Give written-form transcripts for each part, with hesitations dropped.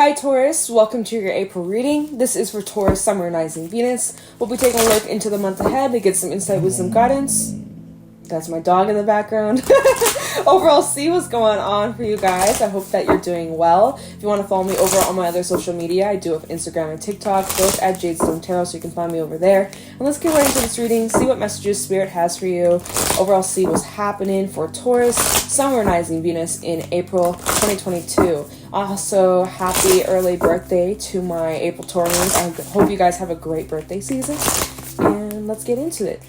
Hi Taurus, welcome to your April reading. This is for Taurus, Sun, Moon, Rising, Venus. We'll be taking a look into the month ahead to get some insight, wisdom, guidance. That's my dog in the background. Overall, see what's going on for you guys. I hope that you're doing well. If you want to follow me over on my other social media, I do have Instagram and TikTok, both at Jadestone Tarot, so you can find me over there. And let's get right into this reading, see what messages Spirit has for you. Overall, see what's happening for Taurus, Sun, Moon, Rising, Venus in April 2022. Also, happy early birthday to my April Taurians. I hope you guys have a great birthday season. And let's get into it.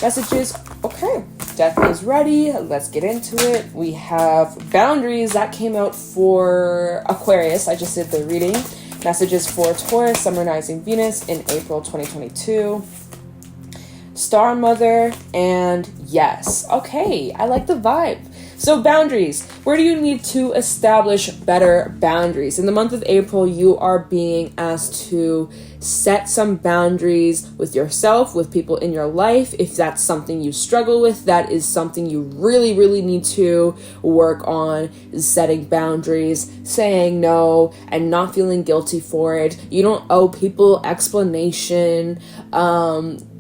Messages, okay. Death is ready. Let's get into it. We have boundaries that came out for Aquarius. I just did the reading. Messages for Taurus, Sun, Moon, Rising, Venus in April 2022. Star Mother and yes. Okay, I like the vibe. So boundaries, where do you need to establish better boundaries? In the month of April, you are being asked to set some boundaries with yourself, with people in your life. If that's something you struggle with, that is something you really need to work on, is setting boundaries, saying no, and not feeling guilty for it. You don't owe people explanation.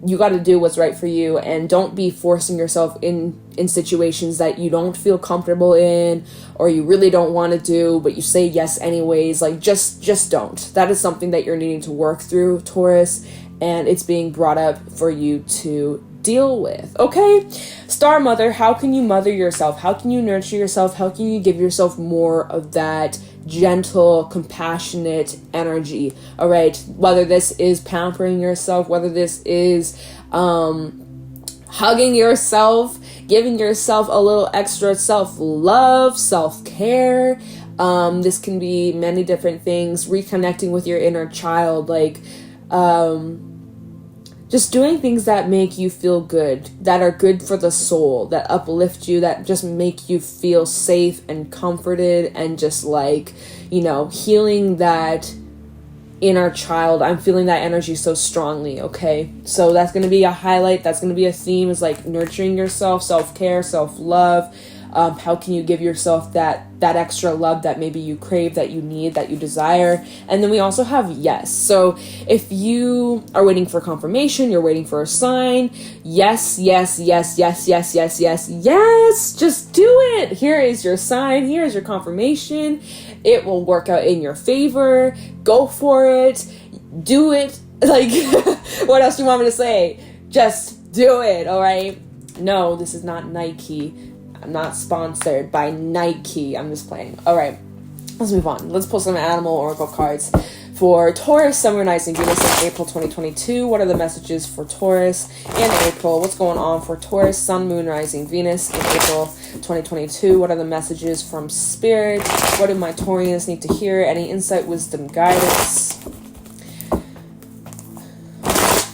You got to do what's right for you, and don't be forcing yourself in situations that you don't feel comfortable in, or you really don't want to do, but you say yes anyways. Like, just don't. That is something that you're needing to work through, Taurus, and it's being brought up for you to deal with. Okay, Star Mother, how can you mother yourself? How can you nurture yourself? How can you give yourself more of that gentle, compassionate energy? All right, whether this is pampering yourself, whether this is hugging yourself, giving yourself a little extra self-love, self-care. This can be many different things. Reconnecting with your inner child, like just doing things that make you feel good, that are good for the soul, that uplift you, that just make you feel safe and comforted, and just like, you know, healing that inner child. I'm feeling that energy so strongly, okay? So that's going to be a highlight. That's going to be a theme, is like nurturing yourself, self-care, self-love. How can you give yourself that extra love that maybe you crave, that you need, that you desire? And then we also have yes. So if you are waiting for confirmation, you're waiting for a sign, yes, just do it. Here is your sign. Here is your confirmation. It will work out in your favor. Go for it. Do it. Like, what else do you want me to say? Just do it, all right? No, this is not Nike. I'm not sponsored by Nike. I'm just playing. All right, let's move on. Let's pull some animal oracle cards for Taurus, Sun, Moon, Rising, Venus in April 2022. What are the messages for Taurus in April? What's going on for Taurus, Sun, Moon, Rising, Venus in April 2022? What are the messages from Spirit? What do my Taurians need to hear? Any insight, wisdom, guidance?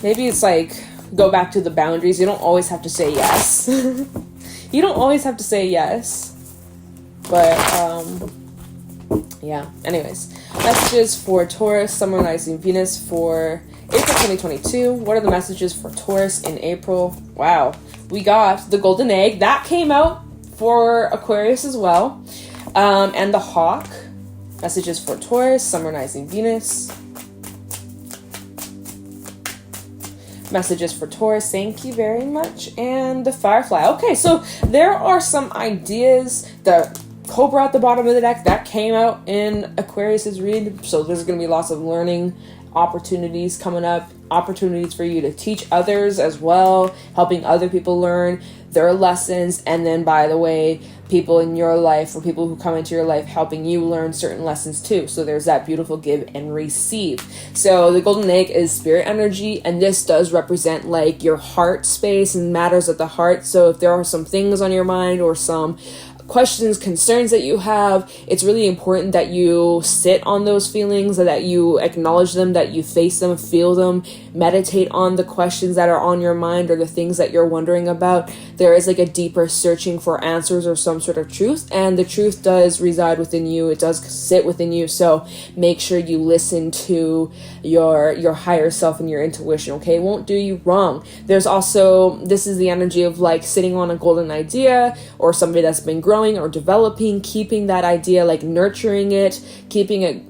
Maybe it's like, go back to the boundaries. You don't always have to say yes. You don't always have to say yes, but, yeah, anyways, messages for Taurus, Sun, Moon, Rising, Venus for April 2022. What are the messages for Taurus in April? Wow, we got the golden egg that came out for Aquarius as well, and the hawk. Messages for Taurus, Sun, Moon, Rising, Venus. Messages for Taurus, thank you very much. And the firefly. Okay, so there are some ideas. The cobra at the bottom of the deck, that came out in Aquarius's read, so there's going to be lots of learning opportunities coming up, opportunities for you to teach others as well, helping other people learn their lessons. And then, by the way, people in your life, or people who come into your life, helping you learn certain lessons too. So there's that beautiful give and receive. So the golden egg is spirit energy, and this does represent like your heart space and matters at the heart. So if there are some things on your mind, or some questions, concerns that you have, it's really important that you sit on those feelings, and that you acknowledge them, that you face them, feel them, meditate on the questions that are on your mind, or the things that you're wondering about. There is like a deeper searching for answers, or some sort of truth, and the truth does reside within you. It does sit within you. So make sure you listen to your higher self and your intuition, okay? It won't do you wrong. There's also, this is the energy of like sitting on a golden idea, or somebody that's been growing growing or developing, keeping that idea, like nurturing it, keeping it,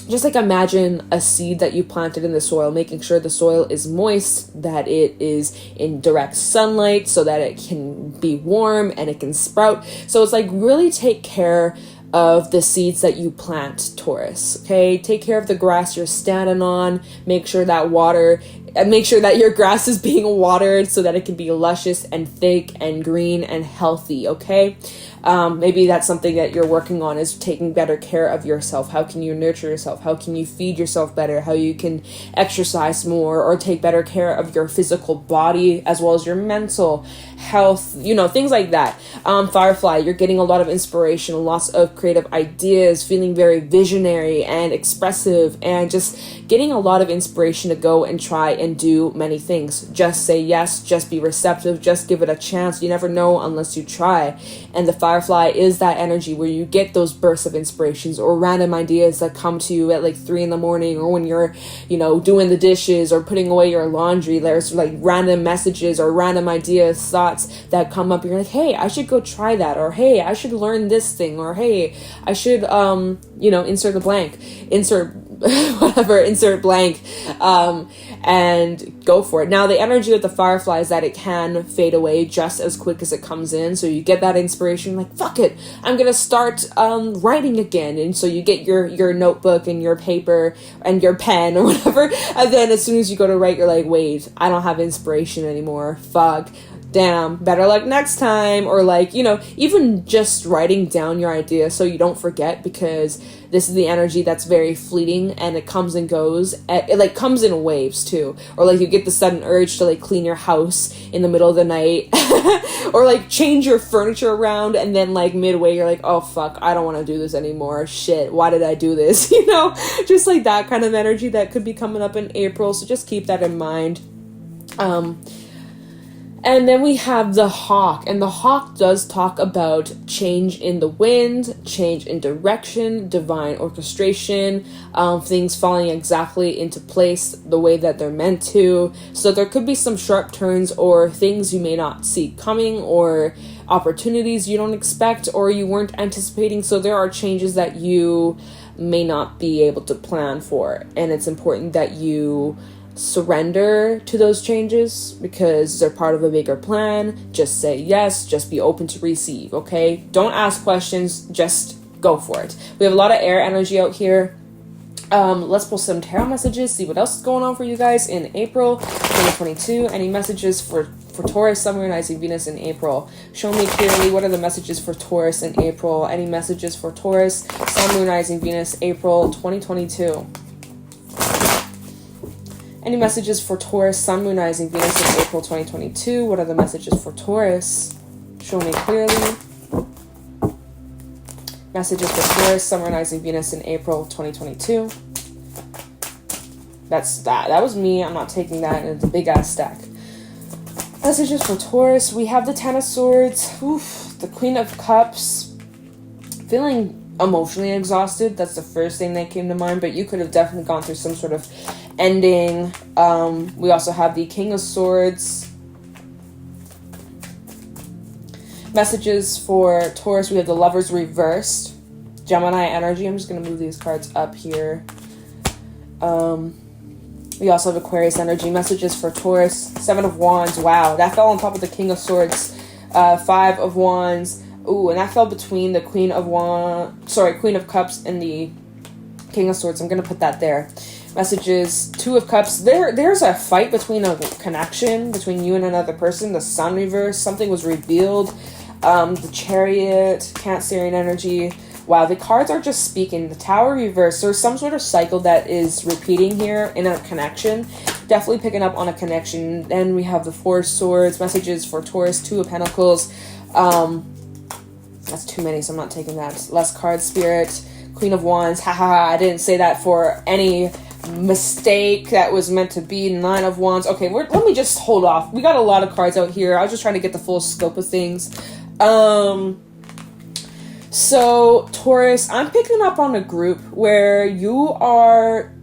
just like imagine a seed that you planted in the soil, making sure the soil is moist, that it is in direct sunlight so that it can be warm and it can sprout. So it's like really take care of the seeds that you plant, Taurus. Okay, take care of the grass you're standing on. Make sure that your grass is being watered so that it can be luscious and thick and green and healthy. Okay, maybe that's something that you're working on, is taking better care of yourself. How can you nurture yourself? How can you feed yourself better? How you can exercise more or take better care of your physical body as well as your mental health, things like that. Firefly, you're getting a lot of inspiration, lots of creative ideas, feeling very visionary and expressive, and just getting a lot of inspiration to go and try and do many things. Just say yes, just be receptive, just give it a chance. You never know unless you try. And the Firefly is that energy where you get those bursts of inspirations or random ideas that come to you at like 3 a.m, or when you're, doing the dishes or putting away your laundry. There's like random messages or random ideas, thoughts that come up. You're like, hey, I should go try that, or hey, I should learn this thing, or hey, I should, insert the blank, insert blank, and go for it. Now, the energy with the Firefly is that it can fade away just as quick as it comes in. So you get that inspiration, like, fuck it, I'm gonna start writing again. And so you get your notebook and your paper and your pen or whatever. And then as soon as you go to write, you're like, wait, I don't have inspiration anymore. Fuck. Damn, better luck next time. Or like, even just writing down your idea so you don't forget, because this is the energy that's very fleeting and it comes and goes. It like comes in waves too. Or like you get the sudden urge to like clean your house in the middle of the night or like change your furniture around, and then like midway you're like, oh fuck, I don't want to do this anymore. Shit, why did I do this? Just like that kind of energy that could be coming up in April. So just keep that in mind. And then we have the Hawk, and the Hawk does talk about change in the wind, change in direction, divine orchestration, things falling exactly into place the way that they're meant to. So there could be some sharp turns or things you may not see coming, or opportunities you don't expect or you weren't anticipating. So there are changes that you may not be able to plan for, and it's important that you surrender to those changes because they're part of a bigger plan. Just say yes, just be open to receive. Okay, don't ask questions, just go for it. We have a lot of air energy out here. Let's pull some tarot messages, see what else is going on for you guys in April 2022. Any messages for Taurus, Sun, Moon, Rising, Venus in April? Show me clearly, what are the messages for Taurus in April? Any messages for Taurus, Sun, Moon, Rising, Venus, April 2022? Any messages for Taurus, Sun, Moon, Rising, Venus in April 2022? What are the messages for Taurus? Show me clearly. Messages for Taurus, Sun, Moon, Rising, Venus in April 2022. That's that. That was me. I'm not taking that. And it's a big ass stack. Messages for Taurus. We have the Ten of Swords. Oof. The Queen of Cups. Feeling emotionally exhausted. That's the first thing that came to mind. But you could have definitely gone through some sort of ending. We also have the King of Swords. Messages for Taurus. We have the Lovers reversed. Gemini energy. I'm just going to move these cards up here. We also have Aquarius energy. Messages for Taurus. Seven of Wands. Wow, that fell on top of the King of Swords. Five of Wands. Ooh, and that fell between the Queen of Cups and the King of Swords. I'm going to put that there. Messages, Two of Cups. There's a fight between a connection between you and another person. The Sun reversed. Something was revealed. The Chariot, Cancerian energy. Wow, the cards are just speaking. The Tower reversed. There's some sort of cycle that is repeating here in a connection. Definitely picking up on a connection. Then we have the Four of Swords. Messages for Taurus, Two of Pentacles. That's too many, so I'm not taking that. Less cards, Spirit. Queen of Wands. Haha, I didn't say that for any mistake. That was meant to be. Nine of Wands. Okay, let me just hold off. We got a lot of cards out here. I was just trying to get the full scope of things. So Taurus, I'm picking up on a group where you are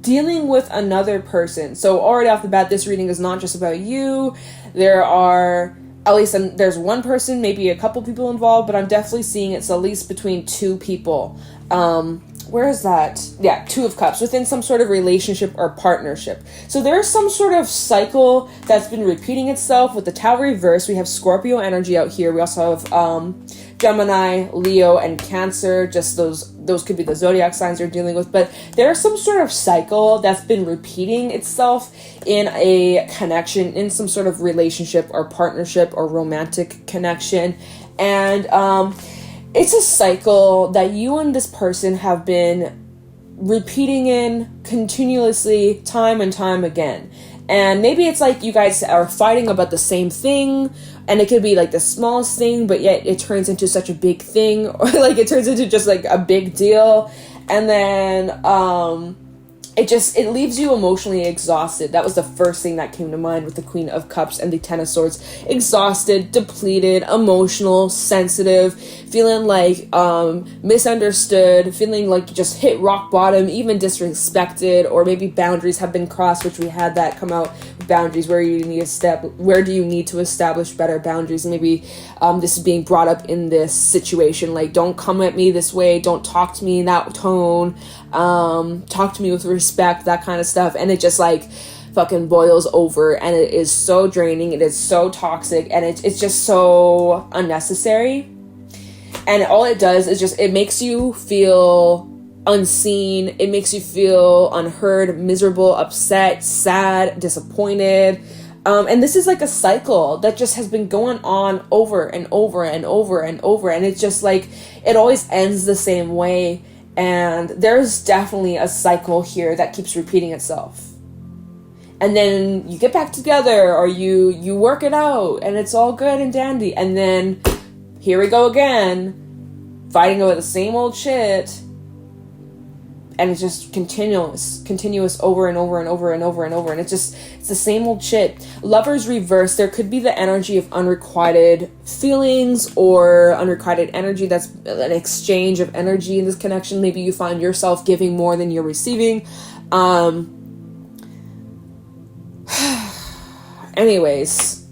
dealing with another person. So already off the bat, this reading is not just about you. There are at least there's one person, maybe a couple people involved, but I'm definitely seeing it's at least between two people. Where is that? Yeah, Two of Cups, within some sort of relationship or partnership. So there's some sort of cycle that's been repeating itself. With the Tower reverse, we have Scorpio energy out here. We also have Gemini, Leo, and Cancer. Just those could be the zodiac signs you're dealing with. But there's some sort of cycle that's been repeating itself in a connection, in some sort of relationship or partnership or romantic connection. And it's a cycle that you and this person have been repeating in continuously, time and time again. And maybe it's like you guys are fighting about the same thing, and it could be like the smallest thing, but yet it turns into such a big thing, or like it turns into just like a big deal. And then it leaves you emotionally exhausted. That was the first thing that came to mind with the Queen of Cups and the Ten of Swords. Exhausted, depleted, emotional, sensitive, feeling like misunderstood, feeling like you just hit rock bottom, even disrespected, or maybe boundaries have been crossed, which we had that come out. Boundaries, where do you need to establish better boundaries? Maybe this is being brought up in this situation, like, don't come at me this way, don't talk to me in that tone, talk to me with respect, that kind of stuff. And it just like fucking boils over, and it is so draining, it is so toxic, and it's just so unnecessary. And all it does is it makes you feel unseen, it makes you feel unheard, miserable, upset, sad, disappointed. And this is like a cycle that just has been going on over and over and over and over, and it's just like it always ends the same way. And there's definitely a cycle here that keeps repeating itself. And then you get back together, or you work it out, and it's all good and dandy, and then here we go again, fighting over the same old shit. And it's just continuous over and over and over and over and over. And it's the same old shit. Lovers reverse, there could be the energy of unrequited feelings or unrequited energy. That's an exchange of energy in this connection. Maybe you find yourself giving more than you're receiving. Anyways,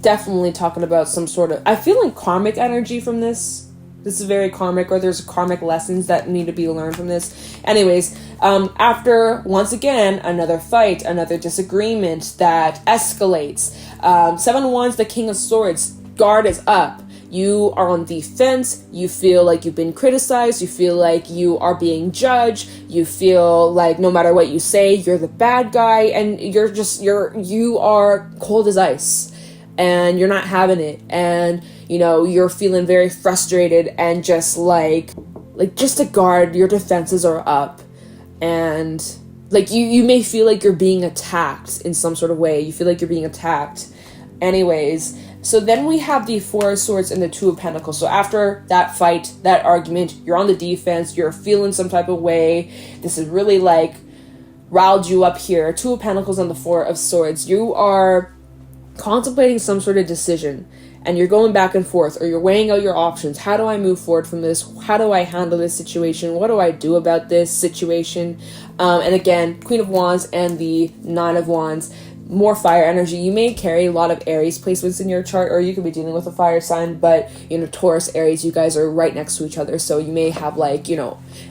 definitely talking about some sort of, I feel like karmic energy from this. This is very karmic, or there's karmic lessons that need to be learned from this. Anyways, after, once again, another fight, another disagreement that escalates. Seven of Wands, the King of Swords. Guard is up. You are on defense. You feel like you've been criticized. You feel like you are being judged. You feel like no matter what you say, you're the bad guy. And you are cold as ice. And you're not having it. And you're feeling very frustrated, and just like just a guard, your defenses are up, and like you may feel like you're being attacked in some sort of way. You feel like you're being attacked. Anyways, so then we have the Four of Swords and the Two of Pentacles. So after that fight, that argument, you're on the defense, you're feeling some type of way. This is really like riled you up here. Two of Pentacles and the Four of Swords. You are contemplating some sort of decision, and you're going back and forth, or you're weighing out your options. How do I move forward from this? How do I handle this situation? What do I do about this situation? And again, Queen of Wands and the Nine of Wands, more fire energy. You may carry a lot of Aries placements in your chart, or you could be dealing with a fire sign, but Taurus, Aries, you guys are right next to each other, so you may have like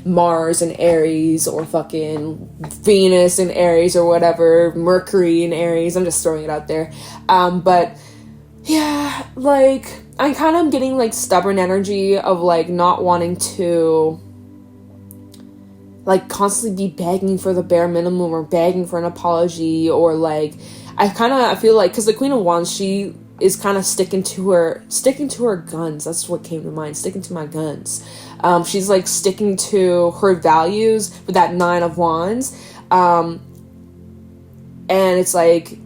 Mars and Aries, or fucking Venus and Aries, or whatever, Mercury and Aries. I'm just throwing it out there. But yeah, like I kind of am getting like stubborn energy of like not wanting to like constantly be begging for the bare minimum, or begging for an apology, or like I feel like, because the Queen of Wands, she is kind of sticking to her guns. That's what came to mind. Sticking to my guns. She's like sticking to her values with that Nine of Wands. And it's like,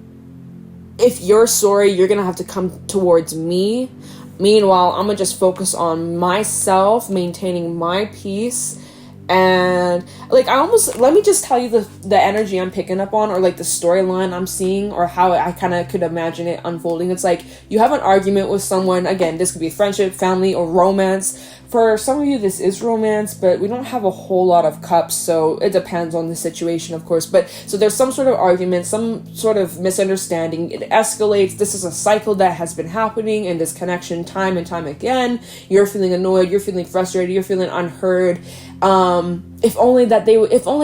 if you're sorry, you're gonna have to come towards me. Meanwhile, I'm gonna just focus on myself, maintaining my peace, And like, let me just tell you the energy I'm picking up on, or like the storyline I'm seeing, or how I kind of could imagine it unfolding. It's like you have an argument with someone. Again, this could be friendship, family, or romance. For some of you, this is romance, but we don't have a whole lot of cups, so it depends on the situation, of course. But so there's some sort of argument, some sort of misunderstanding. It escalates. This is a cycle that has been happening in this connection time and time again. You're feeling annoyed. You're feeling frustrated. You're feeling unheard. If only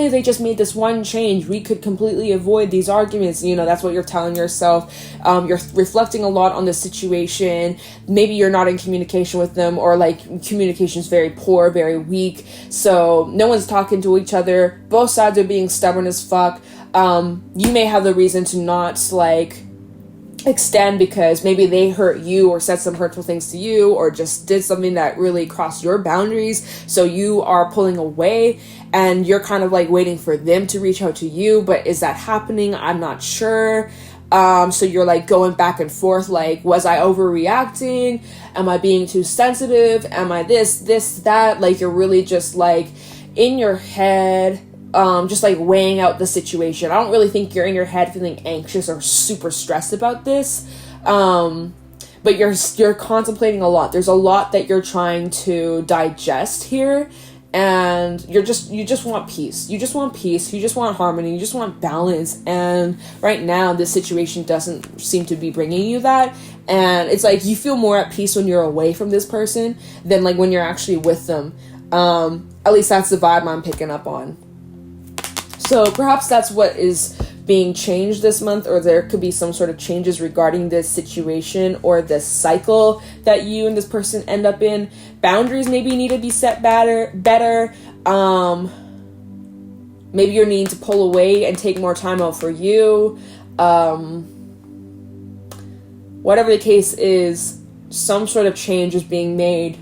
they just made this one change, we could completely avoid these arguments. You know, that's what you're telling yourself. You're reflecting a lot on the situation. Maybe you're not in communication with them, or like communication is very poor, very weak. So no one's talking to each other. Both sides are being stubborn as fuck. You may have the reason to not like extend because maybe they hurt you or said some hurtful things to you, or just did something that really crossed your boundaries, so you are pulling away and you're kind of like waiting for them to reach out to you. But is that happening? I'm not sure. So you're like going back and forth, like, was I overreacting? Am I being too sensitive? Am I this, that? Like, you're really just like in your head, just like weighing out the situation. I don't really think you're in your head feeling anxious or super stressed about this. But you're contemplating a lot. There's a lot that you're trying to digest here. And you just want peace. You just want peace. You just want harmony. You just want balance. And right now, this situation doesn't seem to be bringing you that. And it's like you feel more at peace when you're away from this person than like when you're actually with them. At least that's the vibe I'm picking up on. So perhaps that's what is being changed this month, or there could be some sort of changes regarding this situation or this cycle that you and this person end up in. Boundaries maybe need to be set better. Maybe you're needing to pull away and take more time out for you. Whatever the case is, some sort of change is being made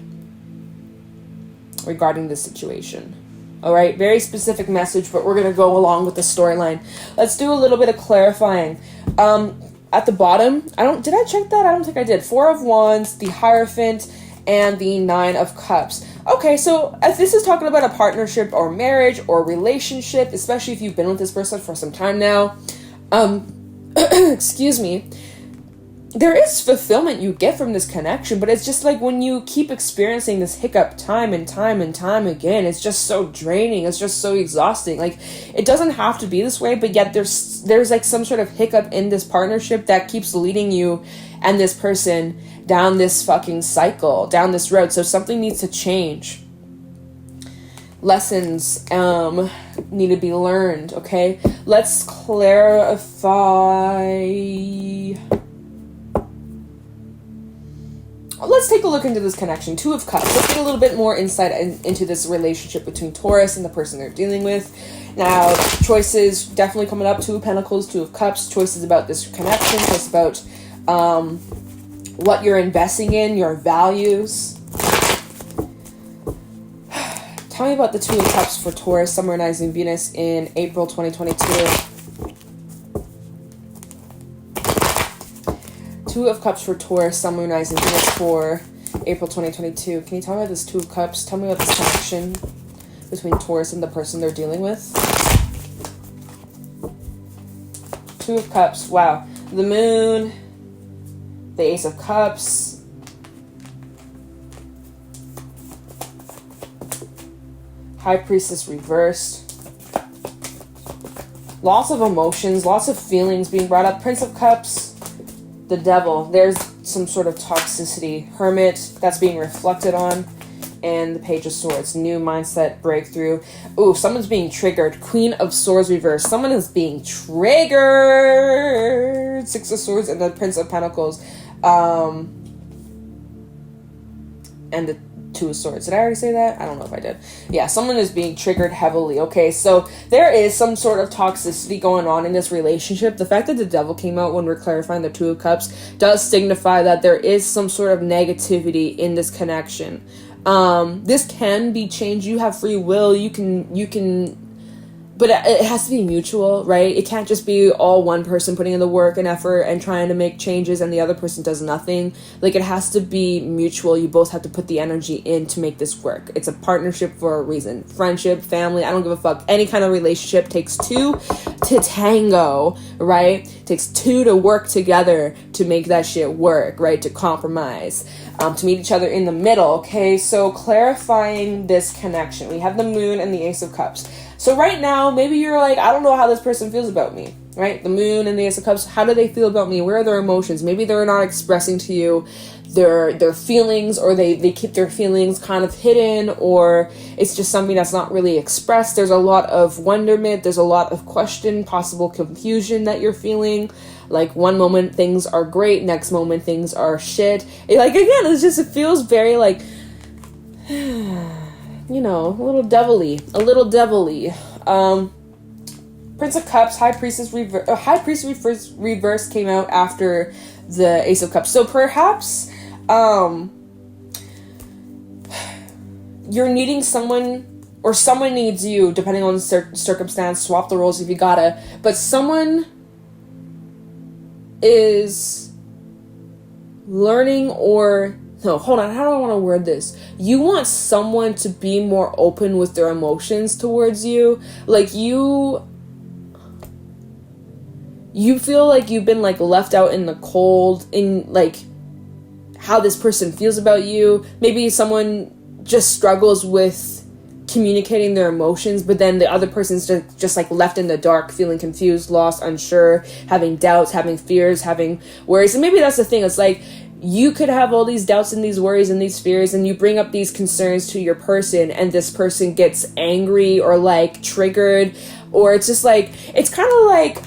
regarding this situation. All right, very specific message, but we're going to go along with the storyline. Let's do a little bit of clarifying. At the bottom, did I check that? I don't think I did. 4 of Wands, the Hierophant, and the 9 of Cups. Okay, so if this is talking about a partnership or marriage or relationship, especially if you've been with this person for some time now, excuse me, there is fulfillment you get from this connection, but it's just like when you keep experiencing this hiccup time and time and time again, it's just so draining. It's just so exhausting. Like, it doesn't have to be this way, but yet there's like some sort of hiccup in this partnership that keeps leading you and this person down this fucking cycle, down this road. So something needs to change. Lessons need to be learned, okay? Let's clarify. Let's take a look into this connection. 2 of Cups. Let's get a little bit more insight into this relationship between Taurus and the person they're dealing with. Now, choices definitely coming up. 2 of Pentacles, 2 of Cups. Choices about this connection. Choices about what you're investing in, your values. Tell me about the 2 of Cups for Taurus, Sun, Moon, Rising, Venus in April 2022. 2 of Cups for Taurus, Sun, Moon, Rising, Venus for April 2022. Can you tell me about this 2 of Cups? Tell me about this connection between Taurus and the person they're dealing with. 2 of Cups. Wow. The Moon. The Ace of Cups. High Priestess reversed. Lots of emotions, lots of feelings being brought up. Prince of Cups. The Devil. There's some sort of toxicity. Hermit, that's being reflected on. And the Page of Swords. New mindset, breakthrough. Ooh, someone's being triggered. Queen of Swords reversed. Someone is being triggered. 6 of Swords and the Prince of Pentacles. And the 2 of Swords. Did I already say that? I don't know if I did. Yeah, someone is being triggered heavily. Okay, so there is some sort of toxicity going on in this relationship. The fact that the Devil came out when we're clarifying the 2 of Cups does signify that there is some sort of negativity in this connection. This can be changed. You have free will. You can but it has to be mutual, right? It can't just be all one person putting in the work and effort and trying to make changes and the other person does nothing. Like, it has to be mutual. You both have to put the energy in to make this work. It's a partnership for a reason. Friendship, family, I don't give a fuck. Any kind of relationship takes two to tango, right? It takes two to work together to make that shit work, right? To compromise, to meet each other in the middle, okay? So clarifying this connection. We have the Moon and the Ace of Cups. So right now, maybe you're like, I don't know how this person feels about me, right? The Moon and the Ace of Cups, how do they feel about me? Where are their emotions? Maybe they're not expressing to you their feelings, or they keep their feelings kind of hidden, or it's just something that's not really expressed. There's a lot of wonderment, there's a lot of question, possible confusion that you're feeling. Like, one moment things are great, next moment things are shit. Like, again, it feels very like, you know, a little devilly. Prince of Cups, High Priestess reverse came out after the Ace of Cups. So perhaps you're needing someone, or someone needs you, depending on the circumstance. Swap the roles if you gotta. But someone is learning, or no, hold on, how do I want to word this? You want someone to be more open with their emotions towards you. Like, you feel like you've been, like, left out in the cold in, like, how this person feels about you. Maybe someone just struggles with communicating their emotions, but then the other person's just like left in the dark, feeling confused, lost, unsure, having doubts, having fears, having worries. And maybe that's the thing. It's like, you could have all these doubts and these worries and these fears, and you bring up these concerns to your person, and this person gets angry or, like, triggered, or it's just like, it's kind of like,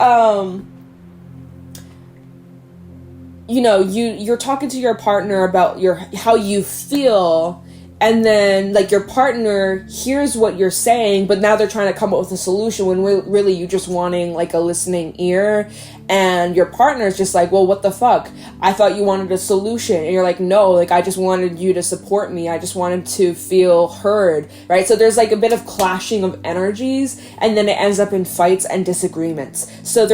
you know, you're talking to your partner about how you feel, and then, like, your partner hears what you're saying, but now they're trying to come up with a solution when really you just wanting, like, a listening ear. And your partner's just like, well, what the fuck? I thought you wanted a solution. And you're like, no, like, I just wanted you to support me. I just wanted to feel heard, right? So there's, like, a bit of clashing of energies, and then it ends up in fights and disagreements. So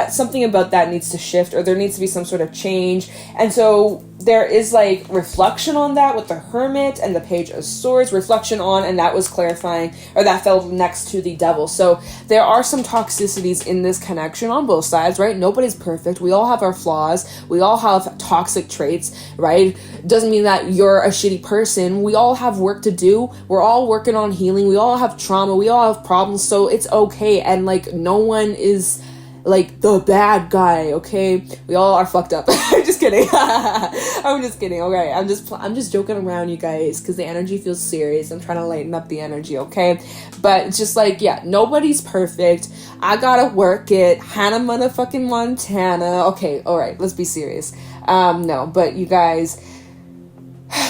something about that needs to shift, or there needs to be some sort of change. And so there is, like, reflection on that with the Hermit and the Page of Swords. Reflection on, and that was clarifying, or that fell next to the Devil. So there are some toxicities in this connection on both sides, right? Nobody's perfect. We all have our flaws. We all have toxic traits, right? Doesn't mean that you're a shitty person. We all have work to do. We're all working on healing. We all have trauma. We all have problems. So it's okay. And, like, no one is, like, the bad guy, okay? We all are fucked up. I'm just kidding. I'm just kidding. Okay, I'm just joking around, you guys, because the energy feels serious. I'm trying to lighten up the energy, okay? But it's just like, yeah, nobody's perfect. I gotta work it. Hannah motherfucking Montana. Okay, all right, let's be serious. No, but you guys,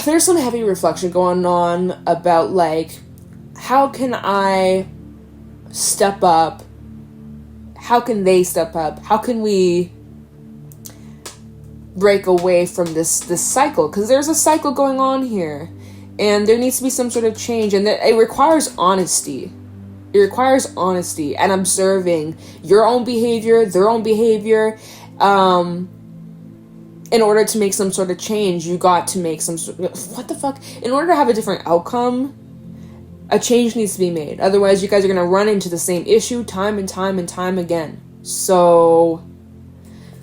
there's some heavy reflection going on about, like, how can I step up? How can they step up? How can we break away from this cycle? Because there's a cycle going on here, and there needs to be some sort of change, and it requires honesty. It requires honesty and observing your own behavior, their own behavior. In order to make some sort of change, you got to make some sort of, what the fuck? In order to have a different outcome, a change needs to be made. Otherwise, you guys are going to run into the same issue time and time and time again. So,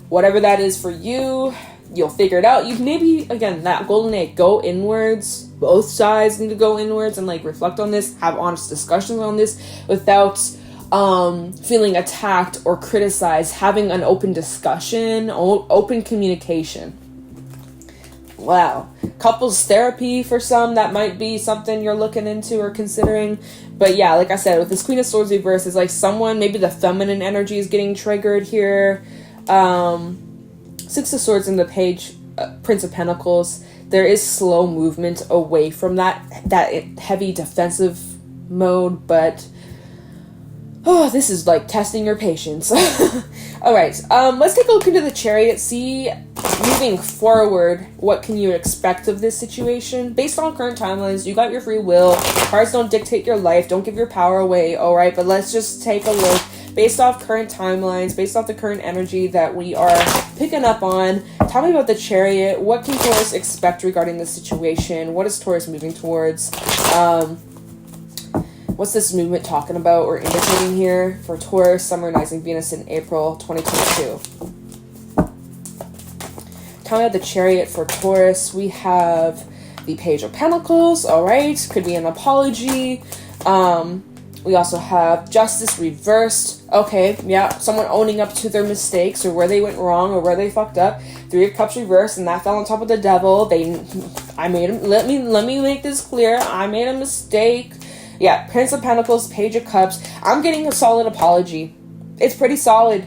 whatever that is for you, you'll figure it out. You maybe, again, that golden egg, go inwards. Both sides need to go inwards and, like, reflect on this, have honest discussions on this without feeling attacked or criticized, having an open discussion, open communication. Wow. Couples therapy for some, that might be something you're looking into or considering. But yeah, like I said, with this Queen of Swords reverse, it's like someone, maybe the feminine energy is getting triggered here. Six of Swords and the Page, Prince of Pentacles. There is slow movement away from that heavy defensive mode, but this is like testing your patience. All right, let's take a look into the Chariot. See moving forward, what can you expect of this situation? Based on current timelines, you got your free will. Cards don't dictate your life. Don't give your power away, alright? But let's just take a look. Based off current timelines, based off the current energy that we are picking up on, tell me about the Chariot. What can Taurus expect regarding this situation? What is Taurus moving towards? What's this movement talking about or indicating here for Taurus, Sun, Rising, Venus in April 2022? Tell me about the Chariot for Taurus. We have the Page of Pentacles, alright? Could be an apology. We also have Justice reversed. Okay, yeah, someone owning up to their mistakes or where they went wrong or where they fucked up. Three of Cups reversed, and that fell on top of the Devil. Let me make this clear. I made a mistake. Yeah, Prince of Pentacles, Page of Cups. I'm getting a solid apology. It's pretty solid.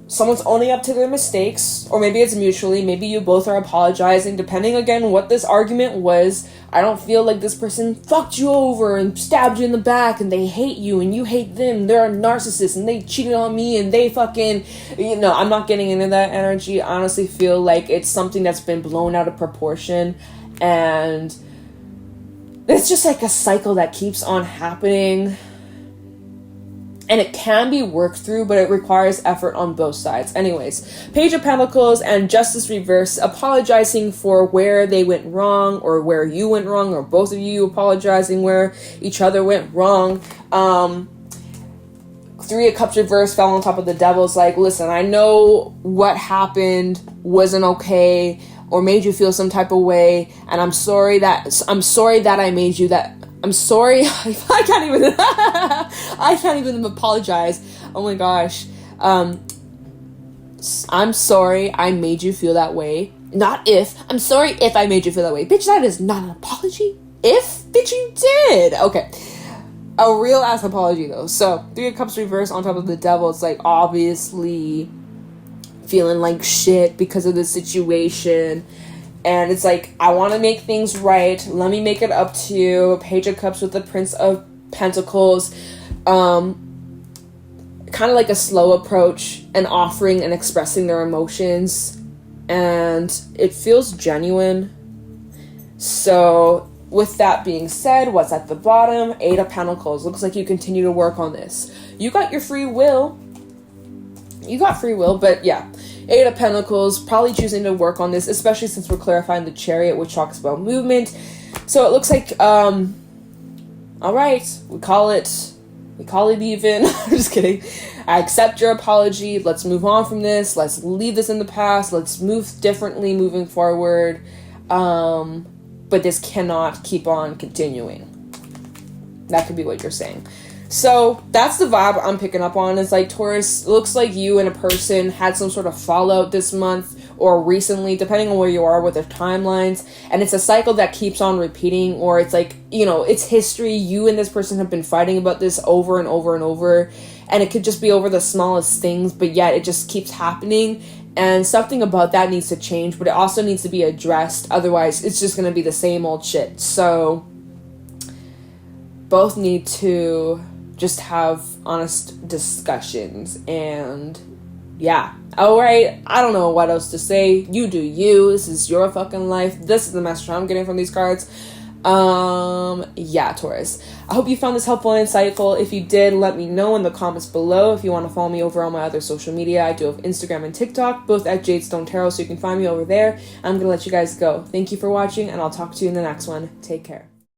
Someone's owning up to their mistakes, or maybe it's mutually, maybe you both are apologizing, depending again what this argument was. I don't feel like this person fucked you over and stabbed you in the back and they hate you and you hate them. They're a narcissist and they cheated on me and they fucking, I'm not getting into that energy. I honestly feel like it's something that's been blown out of proportion, and it's just like a cycle that keeps on happening. And it can be worked through, but it requires effort on both sides. Anyways, Page of Pentacles and Justice reverse, apologizing for where they went wrong or where you went wrong, or both of you apologizing where each other went wrong. Three of Cups reverse fell on top of the Devil's like, listen, I know what happened wasn't okay or made you feel some type of way, and I'm sorry that I made you that. I'm sorry. I can't even apologize. Oh my gosh. I'm sorry I made you feel that way. Not if. I'm sorry if I made you feel that way. Bitch, that is not an apology. If? Bitch, you did. Okay. A real ass apology though. So, Three of Cups reverse on top of the Devil. It's like obviously feeling like shit because of the situation. And it's like, I want to make things right. Let me make it up to you. Page of Cups with the Prince of Pentacles. Kind of like a slow approach and offering and expressing their emotions. And it feels genuine. So, with that being said, what's at the bottom? Eight of Pentacles. Looks like you continue to work on this. You got your free will. But yeah. Eight of Pentacles, probably choosing to work on this, especially since we're clarifying the Chariot, which talks about movement. So it looks like, all right, we call it even. I'm just kidding. I accept your apology. Let's move on from this. Let's leave this in the past. Let's move differently moving forward. But this cannot keep on continuing. That could be what you're saying. So that's the vibe I'm picking up on. It's like, Taurus, looks like you and a person had some sort of fallout this month or recently, depending on where you are with the timelines. And it's a cycle that keeps on repeating, or it's like, it's history. You and this person have been fighting about this over and over and over. And it could just be over the smallest things, but yet it just keeps happening. And something about that needs to change, but it also needs to be addressed. Otherwise, it's just going to be the same old shit. So both need to just have honest discussions, and yeah. Alright, I don't know what else to say. You do you. This is your fucking life. This is the message I'm getting from these cards. Yeah, Taurus. I hope you found this helpful and insightful. If you did, let me know in the comments below. If you want to follow me over on my other social media, I do have Instagram and TikTok, both at Jadestone Tarot, so you can find me over there. I'm gonna let you guys go. Thank you for watching, and I'll talk to you in the next one. Take care.